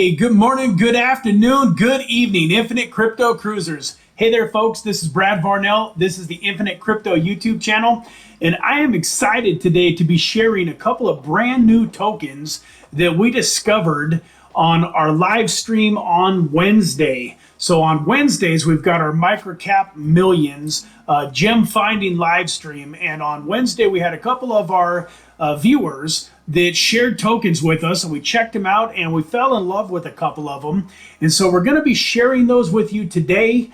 Hey, good morning, good afternoon, good evening, Infinite Crypto Cruisers. Hey there, folks. This is Brad Varnell. This is the Infinite Crypto YouTube channel, and I am excited today to be sharing a couple of brand new tokens that we discovered on our live stream on Wednesday. So on Wednesdays, we've got our MICROCAP Millions gem finding live stream, and on Wednesday, we had a couple of our viewers that shared tokens with us, and we checked them out and we fell in love with a couple of them. And so we're going to be sharing those with you today.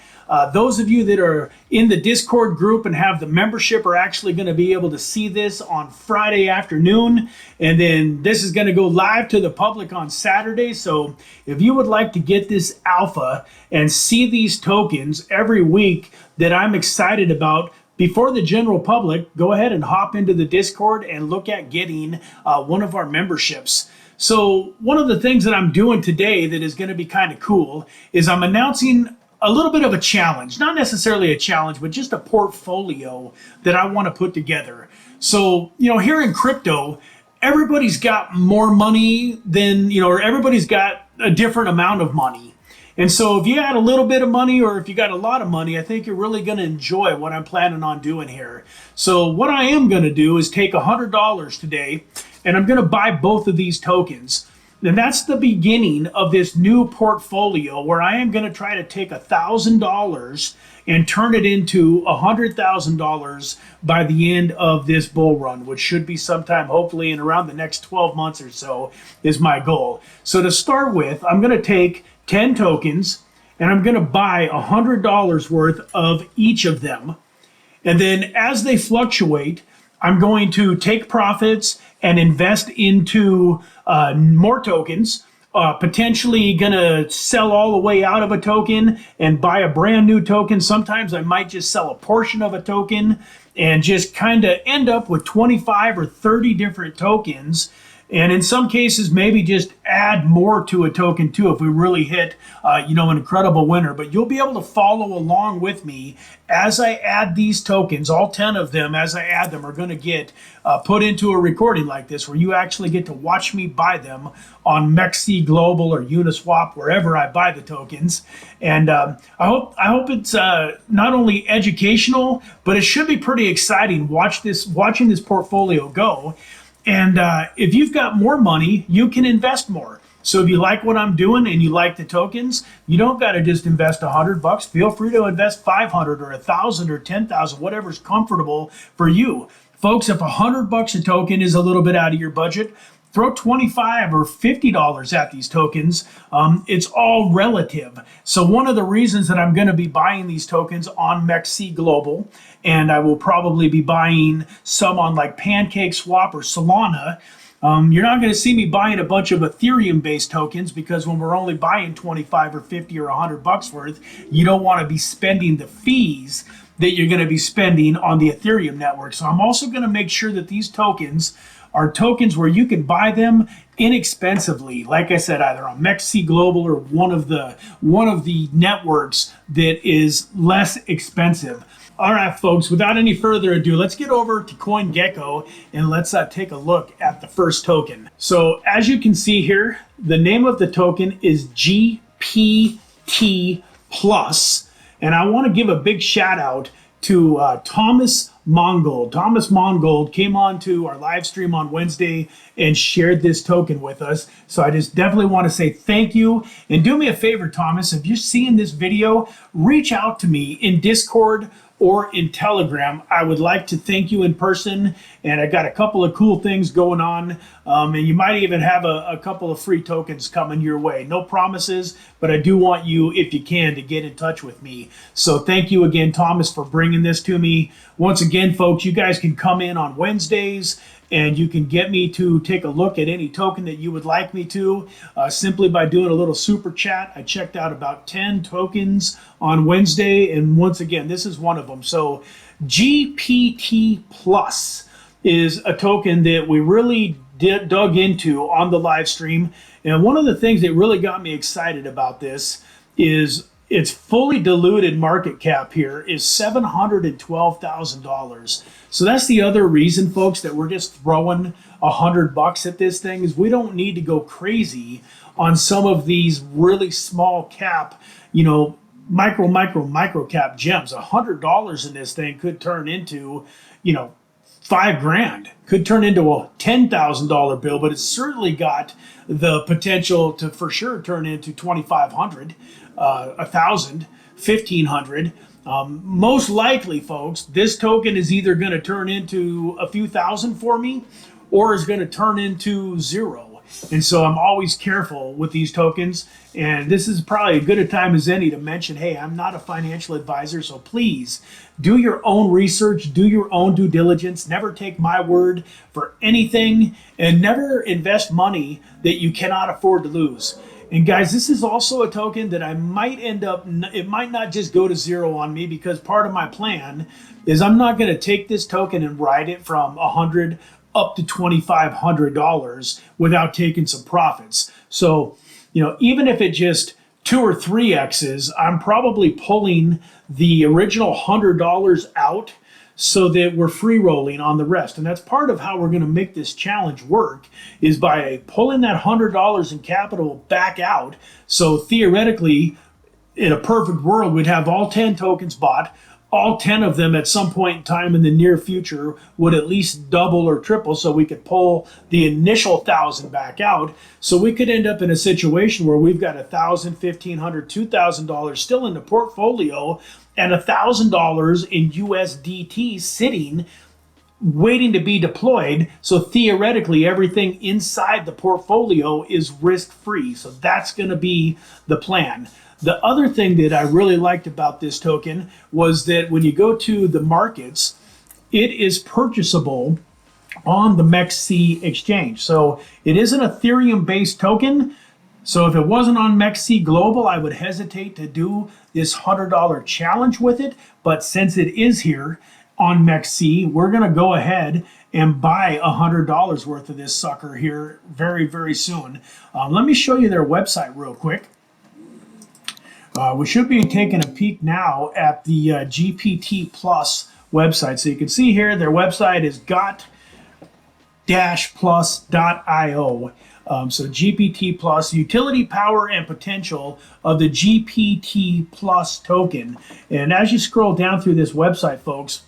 Those of you that are in the Discord group and have the membership are actually going to be able to see this on Friday afternoon. And then this is going to go live to the public on Saturday. So if you would like to get this alpha and see these tokens every week that I'm excited about, before the general public, go ahead and hop into the Discord and look at getting one of our memberships. So one of the things that I'm doing today that is going to be kind of cool is I'm announcing a little bit of a challenge, not necessarily a challenge, but just a portfolio that I want to put together. So, here in crypto, everybody's got more money than, or everybody's got a different amount of money. And so if you had a little bit of money or if you got a lot of money, I think you're really going to enjoy what I'm planning on doing here. So what I am going to do is take $100 today and I'm going to buy both of these tokens. And that's the beginning of this new portfolio where I am going to try to take $1,000 and turn it into $100,000 by the end of this bull run, which should be sometime hopefully in around the next 12 months or so is my goal. So to start with, I'm going to take 10 tokens and I'm going to buy $100 worth of each of them. And then as they fluctuate, I'm going to take profits and invest into more tokens, potentially going to sell all the way out of a token and buy a brand new token. Sometimes I might just sell a portion of a token and just kind of end up with 25 or 30 different tokens. And in some cases, maybe just add more to a token too if we really hit, an incredible winner. But you'll be able to follow along with me as I add these tokens. All 10 of them, as I add them, are going to get put into a recording like this, where you actually get to watch me buy them on MEXC Global or Uniswap, wherever I buy the tokens. And I hope it's not only educational, but it should be pretty exciting. Watching this portfolio go. And if you've got more money, you can invest more. So if you like what I'm doing and you like the tokens, you don't got to just invest $100. Feel free to invest 500 or 1,000 or 10,000, whatever's comfortable for you. Folks, if $100 a token is a little bit out of your budget, throw $25 or $50 at these tokens. It's all relative. So one of the reasons that I'm going to be buying these tokens on MEXC Global, and I will probably be buying some on like PancakeSwap or Solana. You're not going to see me buying a bunch of Ethereum-based tokens, because when we're only buying 25 or 50 or $100 worth, you don't want to be spending the fees that you're going to be spending on the Ethereum network. So I'm also going to make sure that these tokens are tokens where you can buy them inexpensively. Like I said, either on MEXC Global or one of the networks that is less expensive. All right, folks, without any further ado, let's get over to CoinGecko and let's take a look at the first token. So as you can see here, the name of the token is GPT Plus. And I want to give a big shout out to Thomas Mongold. Thomas Mongold came on to our live stream on Wednesday and shared this token with us. So I just definitely want to say thank you. And do me a favor, Thomas, if you're seeing this video, reach out to me in Discord or in Telegram. I would like to thank you in person, and I got a couple of cool things going on, and you might even have a couple of free tokens coming your way. No promises, but I do want you, if you can, to get in touch with me. So thank you again, Thomas, for bringing this to me. Once again, folks, you guys can come in on Wednesdays and you can get me to take a look at any token that you would like me to simply by doing a little super chat. I checked out about 10 tokens on Wednesday, and once again, this is one of them. So GPT Plus is a token that we really dug into on the live stream. And one of the things that really got me excited about this is its fully diluted market cap here is $712,000. So that's the other reason, folks, that we're just throwing $100 at this thing, is we don't need to go crazy on some of these really small cap, micro cap gems. $100 in this thing could turn into, 5 grand, could turn into a $10,000 bill, but it's certainly got the potential to for sure turn into 2,500, 1,000, 1,500. Most likely, folks, this token is either going to turn into a few thousand for me or is going to turn into zero. And so I'm always careful with these tokens. And this is probably as good a time as any to mention, hey, I'm not a financial advisor, so please do your own research, do your own due diligence. Never take my word for anything, and never invest money that you cannot afford to lose. And guys, this is also a token that I might end up, it might not just go to zero on me, because part of my plan is I'm not going to take this token and ride it from 100 up to $2,500 without taking some profits. So, even if it just 2 or 3x's, I'm probably pulling the original $100 out so that we're free rolling on the rest. And that's part of how we're going to make this challenge work, is by pulling that $100 in capital back out. So theoretically, in a perfect world, we'd have all 10 tokens bought. All 10 of them at some point in time in the near future would at least double or triple, so we could pull the initial 1,000 back out. So we could end up in a situation where we've got $1,000, $1,500, $2,000 still in the portfolio, and $1,000 in USDT sitting waiting to be deployed. So theoretically, everything inside the portfolio is risk-free. So that's going to be the plan. The other thing that I really liked about this token was that when you go to the markets, it is purchasable on the MEXC exchange. So it is an Ethereum-based token. So if it wasn't on MEXC Global, I would hesitate to do this $100 challenge with it. But since it is here on MEXC, we're going to go ahead and buy $100 worth of this sucker here very, very soon. Let me show you their website real quick. We should be taking a peek now at the GPT Plus website. So you can see here their website is got-plus.io. So GPT Plus, utility, power, and potential of the GPT Plus token. And as you scroll down through this website, folks,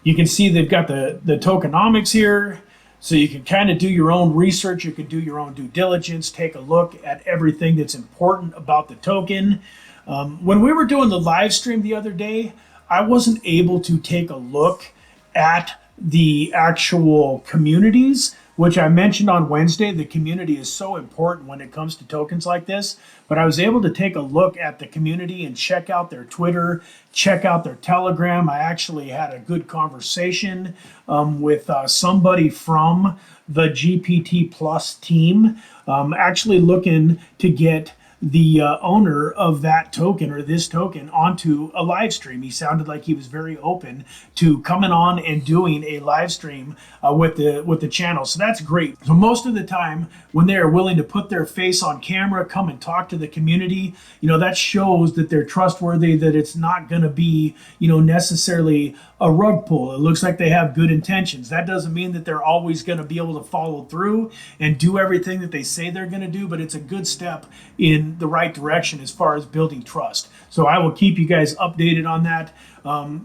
you can see they've got the tokenomics here. So you can kind of do your own research, you can do your own due diligence, take a look at everything that's important about the token. When we were doing the live stream the other day, I wasn't able to take a look at the actual communities, which I mentioned on Wednesday. The community is so important when it comes to tokens like this. But I was able to take a look at the community and check out their Twitter, check out their Telegram. I actually had a good conversation with somebody from the GPT Plus team, actually looking to get the owner of that token, or this token, onto a live stream. He sounded like he was very open to coming on and doing a live stream with the channel. So that's great. So most of the time when they are willing to put their face on camera, come and talk to the community, that shows that they're trustworthy, that it's not going to be, necessarily a rug pull. It looks like they have good intentions. That doesn't mean that they're always going to be able to follow through and do everything that they say they're going to do, but it's a good step in the right direction as far as building trust. So I will keep you guys updated on that.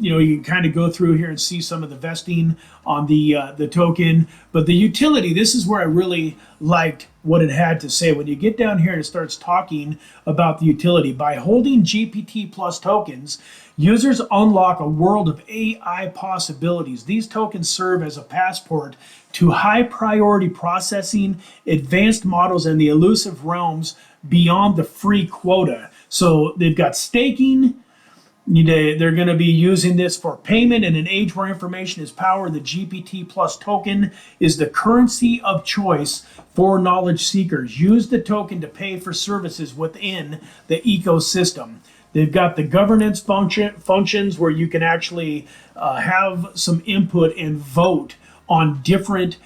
You can kind of go through here and see some of the vesting on the token, but the utility, this is where I really liked what it had to say. When you get down here and it starts talking about the utility, by holding GPT Plus tokens, users unlock a world of AI possibilities. These tokens serve as a passport to high priority processing, advanced models, and the elusive realms beyond the free quota. So they've got staking. They're going to be using this for payment. In an age where information is power, the GPT Plus token is the currency of choice for knowledge seekers. Use the token to pay for services within the ecosystem. They've got the governance functions where you can actually have some input and vote on different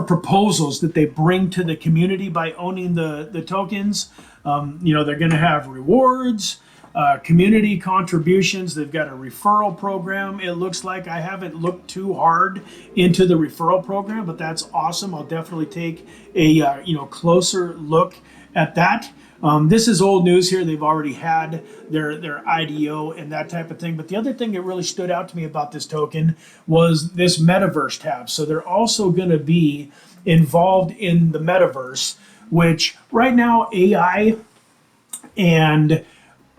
proposals that they bring to the community by owning the tokens. They're going to have rewards. community contributions. They've got a referral program. It looks like I haven't looked too hard into the referral program, but that's awesome. I'll definitely take a closer look at that. This is old news here. They've already had their IDO and that type of thing. But the other thing that really stood out to me about this token was this metaverse tab. So they're also going to be involved in the metaverse, which right now AI and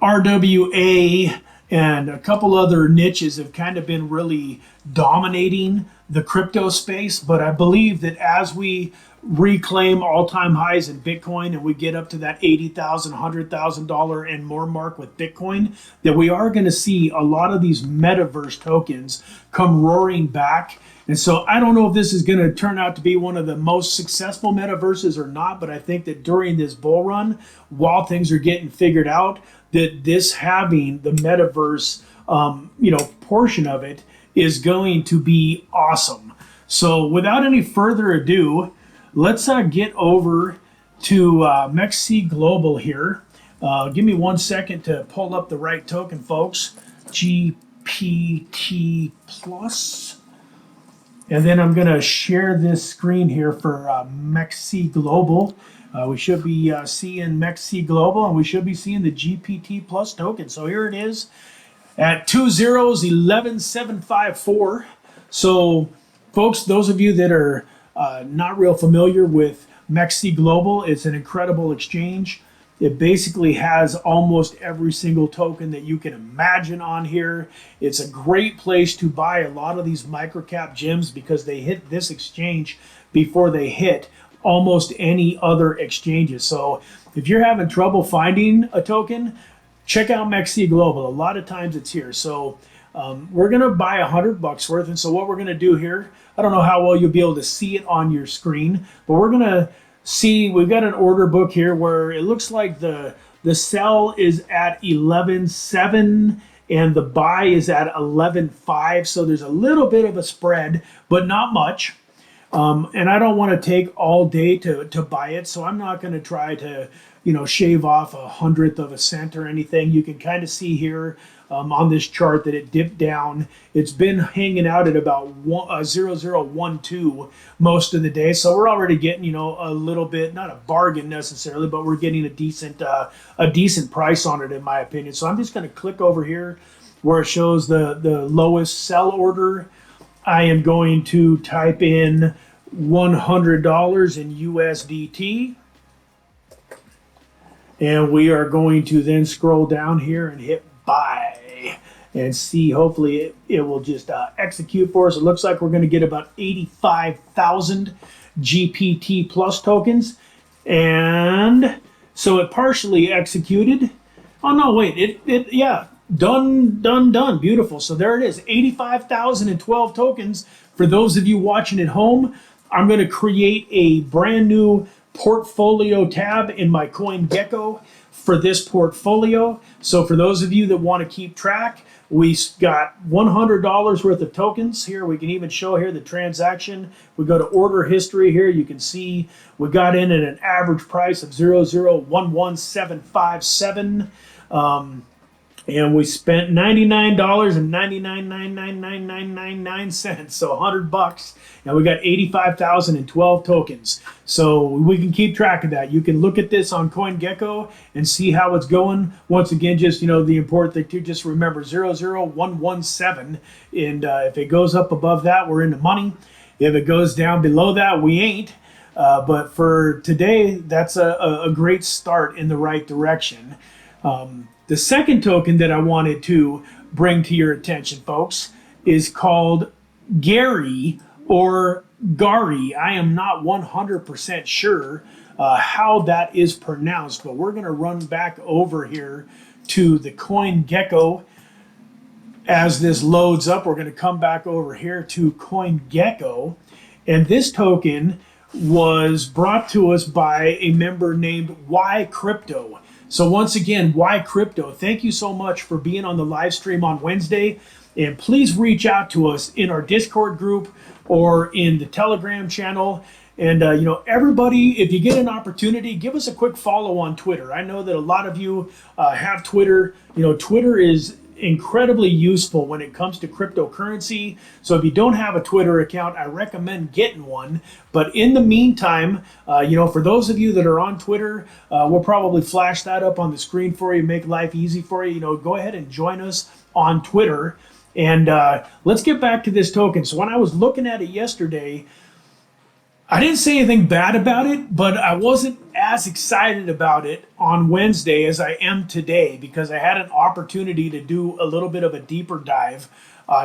RWA and a couple other niches have kind of been really dominating the crypto space. But I believe that as we reclaim all-time highs in Bitcoin and we get up to that $80,000, $100,000 and more mark with Bitcoin, that we are going to see a lot of these metaverse tokens come roaring back. And so I don't know if this is going to turn out to be one of the most successful metaverses or not, but I think that during this bull run, while things are getting figured out, that this having the metaverse, portion of it is going to be awesome. So without any further ado, let's get over to MEXC Global here. Give me 1 second to pull up the right token, folks. GPT Plus. And then I'm going to share this screen here for MEXC Global. We should be seeing MEXC Global, and we should be seeing the GPT Plus token. So here it is at 2011754. So, folks, those of you that are not real familiar with MEXC Global, it's an incredible exchange. It basically has almost every single token that you can imagine on here. It's a great place to buy a lot of these microcap gems because they hit this exchange before they hit almost any other exchanges. So if you're having trouble finding a token, check out MEXC Global. A lot of times it's here. So we're going to buy $100 worth. And so what we're going to do here, I don't know how well you'll be able to see it on your screen, but we're going to see, we've got an order book here where it looks like the sell is at 11.7 and the buy is at 11.5. So there's a little bit of a spread, but not much. And I don't want to take all day to buy it, so I'm not going to try to, shave off 1/100th of a cent or anything. You can kind of see here on this chart that it dipped down. It's been hanging out at about 0.0012 most of the day, so we're already getting, a little bit, not a bargain necessarily, but we're getting a decent price on it, in my opinion. So I'm just going to click over here where it shows the lowest sell order. I am going to type in $100 in USDT. And we are going to then scroll down here and hit buy and see, hopefully it will just execute for us. It looks like we're going to get about 85,000 GPT Plus tokens. And so it partially executed. Oh no, wait, yeah. Done. Beautiful. So there it is, 85,012 tokens. For those of you watching at home, I'm going to create a brand new portfolio tab in my CoinGecko for this portfolio. So for those of you that want to keep track, we got $100 worth of tokens here. We can even show here the transaction. We go to order history here. You can see we got in at an average price of 0.011757. And we spent $99.999999, so $100, and we got 85,012 tokens. So we can keep track of that. You can look at this on CoinGecko and see how it's going. Once again, just the important thing to just remember 0.0117, and if it goes up above that, we're in the money. If it goes down below that, we ain't. But for today, that's a great start in the right direction. The second token that I wanted to bring to your attention, folks, is called Gari or Gari. I am not 100% sure how that is pronounced, but we're going to run back over here to the CoinGecko. As this loads up, we're going to come back over here to CoinGecko. And this token was brought to us by a member named Y Crypto. So once again, Y Crypto, thank you so much for being on the live stream on Wednesday. And please reach out to us in our Discord group or in the Telegram channel And everybody, if you get an opportunity, give us a quick follow on Twitter. I know that a lot of you have Twitter. Twitter is incredibly useful when it comes to cryptocurrency. So if you don't have a Twitter account, I recommend getting one. But in the meantime, for those of you that are on Twitter, we'll probably flash that up on the screen for you, make life easy for you. Go ahead and join us on Twitter. And let's get back to this token. So when I was looking at it yesterday, I didn't say anything bad about it, but I wasn't as excited about it on Wednesday as I am today, because I had an opportunity to do a little bit of a deeper dive,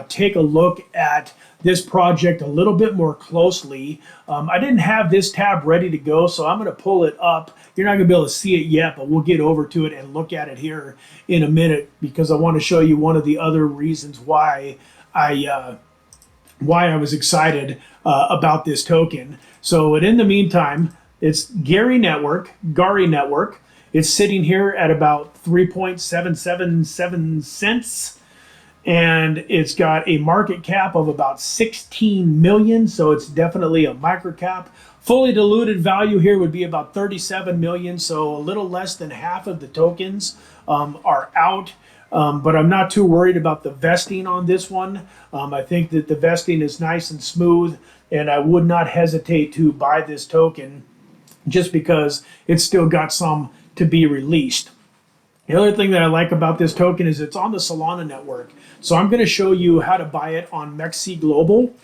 take a look at this project a little bit more closely. I didn't have this tab ready to go, so I'm going to pull it up. You're not going to be able to see it yet, but we'll get over to it and look at it here in a minute, because I want to show you one of the other reasons why I was excited about this token. So in the meantime, it's Gari Network. It's sitting here at about 3.777 cents. And it's got a market cap of about 16 million. So it's definitely a microcap. Fully diluted value here would be about 37 million. So a little less than half of the tokens are out. But I'm not too worried about the vesting on this one. I think that the vesting is nice and smooth, and I would not hesitate to buy this token just because it's still got some to be released. The other thing that I like about this token is it's on the Solana network. So I'm going to show you how to buy it on MEXC Global.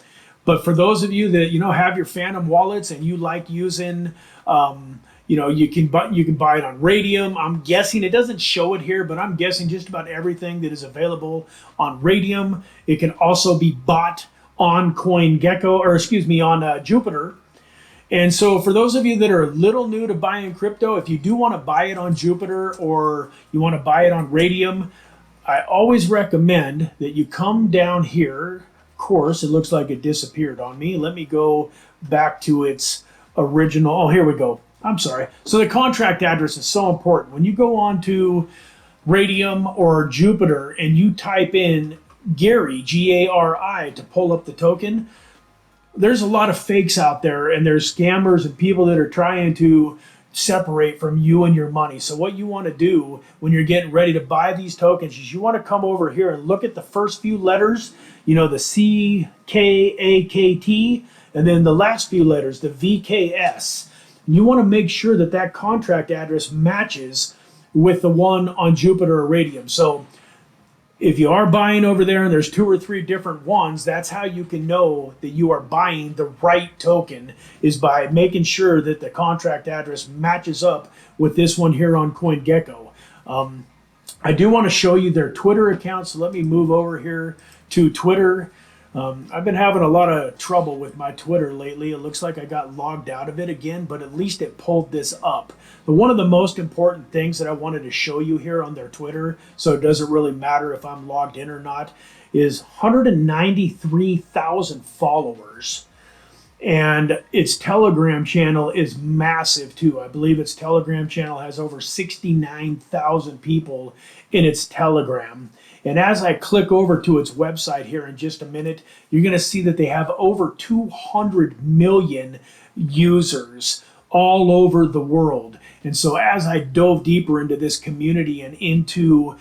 But for those of you that have your Phantom wallets and you like using you can buy it on Radium. I'm guessing, it doesn't show it here, but I'm guessing just about everything that is available on Radium. It can also be bought on CoinGecko, on Jupiter. And so for those of you that are a little new to buying crypto, if you do want to buy it on Jupiter or you want to buy it on Radium, I always recommend that you come down here. Of course, it looks like it disappeared on me. Let me go back to its original. Oh, here we go. I'm sorry. So the contract address is so important. When you go on to Radium or Jupiter and you type in Gari, Gari, to pull up the token, there's a lot of fakes out there, and there's scammers and people that are trying to separate from you and your money. So what you want to do when you're getting ready to buy these tokens is you want to come over here and look at the first few letters, the CKAKT, and then the last few letters, the VKS. You want to make sure that that contract address matches with the one on Jupiter or Radium. So if you are buying over there and there's 2 or 3 different ones, that's how you can know that you are buying the right token, is by making sure that the contract address matches up with this one here on CoinGecko. I do want to show you their Twitter account, so let me move over here to Twitter. I've been having a lot of trouble with my Twitter lately. It looks like I got logged out of it again, but at least it pulled this up. But one of the most important things that I wanted to show you here on their Twitter, so it doesn't really matter if I'm logged in or not, is 193,000 followers. And its Telegram channel is massive too. I believe its Telegram channel has over 69,000 people in its Telegram. And as I click over to its website here in just a minute, you're going to see that they have over 200 million users all over the world. And so as I dove deeper into this community and into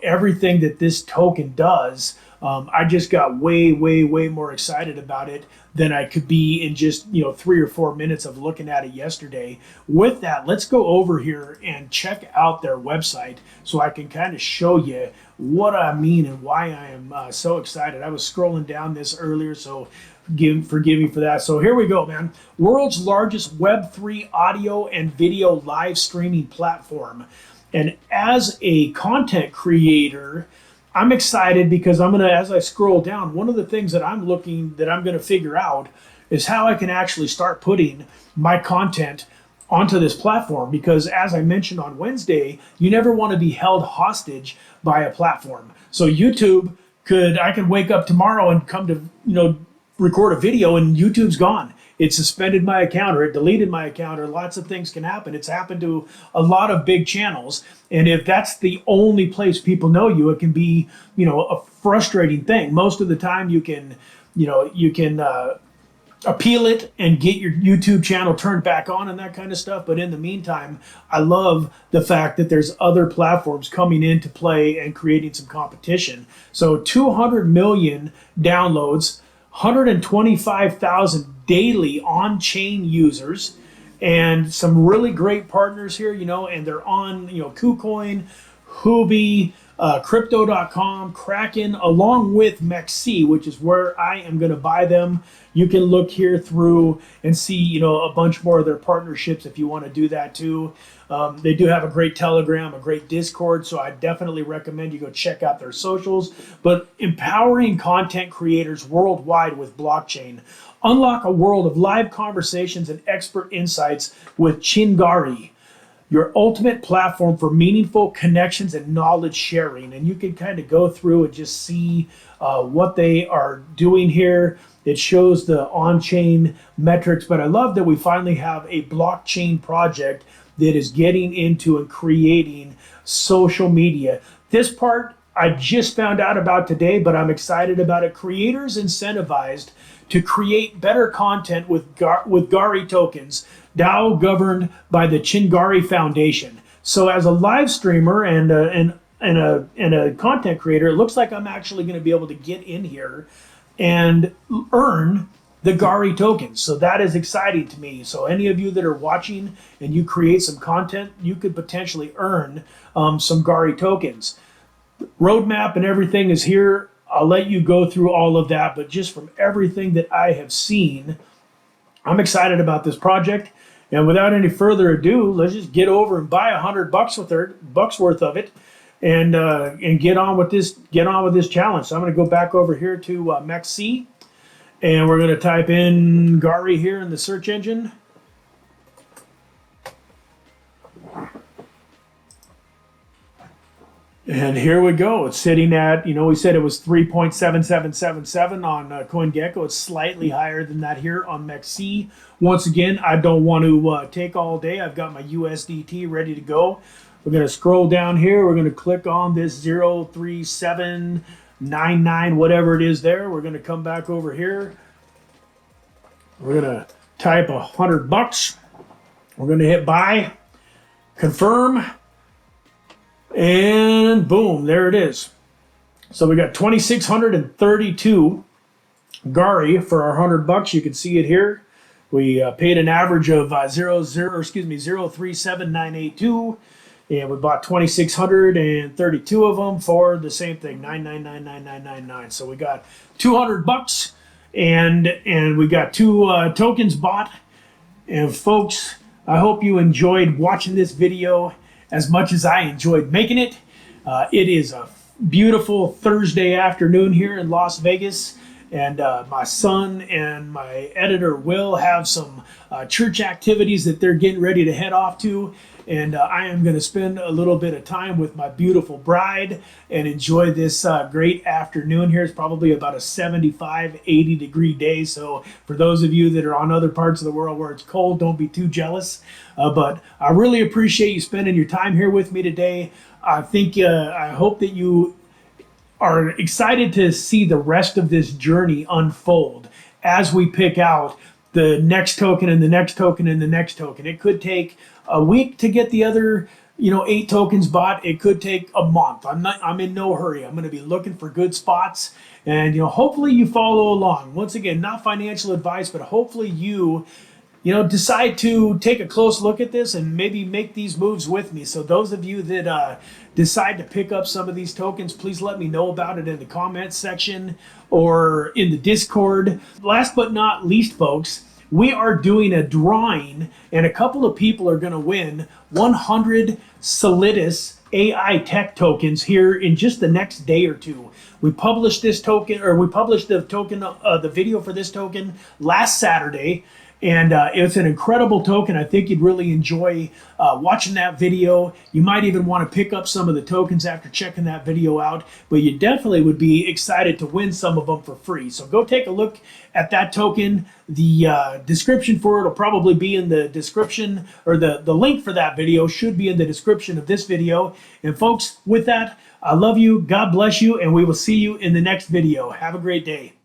everything that this token does, I just got way more excited about it than I could be in just 3 or 4 minutes of looking at it yesterday. With that, let's go over here and check out their website so I can kind of show you what I mean and why I am so excited. I was scrolling down this earlier, so forgive me for that. So here we go, man. World's largest Web3 audio and video live streaming platform. And as a content creator, I'm excited because as I scroll down, one of the things that I'm going to figure out is how I can actually start putting my content onto this platform. Because as I mentioned on Wednesday, you never want to be held hostage by a platform. So YouTube I can wake up tomorrow and come to, record a video and YouTube's gone. It suspended my account, or it deleted my account, or lots of things can happen. It's happened to a lot of big channels. And if that's the only place people know you, it can be, a frustrating thing. Most of the time you can appeal it and get your YouTube channel turned back on and that kind of stuff. But in the meantime, I love the fact that there's other platforms coming into play and creating some competition. So 200 million downloads, 125,000 daily on-chain users, and some really great partners here, and they're on, KuCoin, Huobi, Crypto.com, Kraken, along with MEXC, which is where I am going to buy them. You can look here through and see, a bunch more of their partnerships if you want to do that too. They do have a great Telegram, a great Discord, so I definitely recommend you go check out their socials. But empowering content creators worldwide with blockchain. Unlock a world of live conversations and expert insights with Chingari, your ultimate platform for meaningful connections and knowledge sharing. And you can kind of go through and just see what they are doing here. It shows the on-chain metrics, but I love that we finally have a blockchain project that is getting into and creating social media. This part I just found out about today, but I'm excited about it. Creators incentivized to create better content with Gari tokens, DAO governed by the Chingari Foundation. So as a live streamer and a content creator, it looks like I'm actually going to be able to get in here and earn the Gari tokens. So that is exciting to me. So any of you that are watching and you create some content, you could potentially earn some Gari tokens. Roadmap and everything is here. I'll let you go through all of that, but just from everything that I have seen, I'm excited about this project. And without any further ado, let's just get over and buy $100 worth of it, and get on with this challenge. So I'm going to go back over here to MEXC, and we're going to type in Gari here in the search engine. And here we go. It's sitting at, we said it was 3.7777 on CoinGecko. It's slightly higher than that here on MEXC. Once again, I don't want to take all day. I've got my USDT ready to go. We're going to scroll down here. We're going to click on this 03799, whatever it is there. We're going to come back over here. We're going to type $100. We're going to hit buy, confirm. And boom, there it is. So we got 2,632 Gari for our $100. You can see it here. We paid an average of 0.037982, and we bought 2,632 of them for the same thing, 9999999. So we got $200, and we got 2 tokens bought. And folks, I hope you enjoyed watching this video as much as I enjoyed making it. It is a beautiful Thursday afternoon here in Las Vegas, and my son and my editor Will have some church activities that they're getting ready to head off to, and I am going to spend a little bit of time with my beautiful bride and enjoy this great afternoon here. It's probably about a 75, 80 degree day, so for those of you that are on other parts of the world where it's cold, don't be too jealous. But I really appreciate you spending your time here with me today. I hope that you are excited to see the rest of this journey unfold as we pick out the next token and the next token and the next token. It could take a week to get the other 8 tokens bought. It could take a month. I'm in no hurry. I'm going to be looking for good spots, and hopefully you follow along. Once again, not financial advice, but hopefully you decide to take a close look at this and maybe make these moves with me. So those of you that decide to pick up some of these tokens, please let me know about it in the comments section or in the Discord. Last but not least, folks, we are doing a drawing, and a couple of people are going to win 100 Solidus AITech tokens here in just the next day or two. We published this token, or we published the token, the video for this token last Saturday. And it's an incredible token. I think you'd really enjoy watching that video. You might even want to pick up some of the tokens after checking that video out, but you definitely would be excited to win some of them for free. So go take a look at that token. The description for it will probably be in the description, or the link for that video should be in the description of this video. And folks, with that, I love you, God bless you, and we will see you in the next video. Have a great day.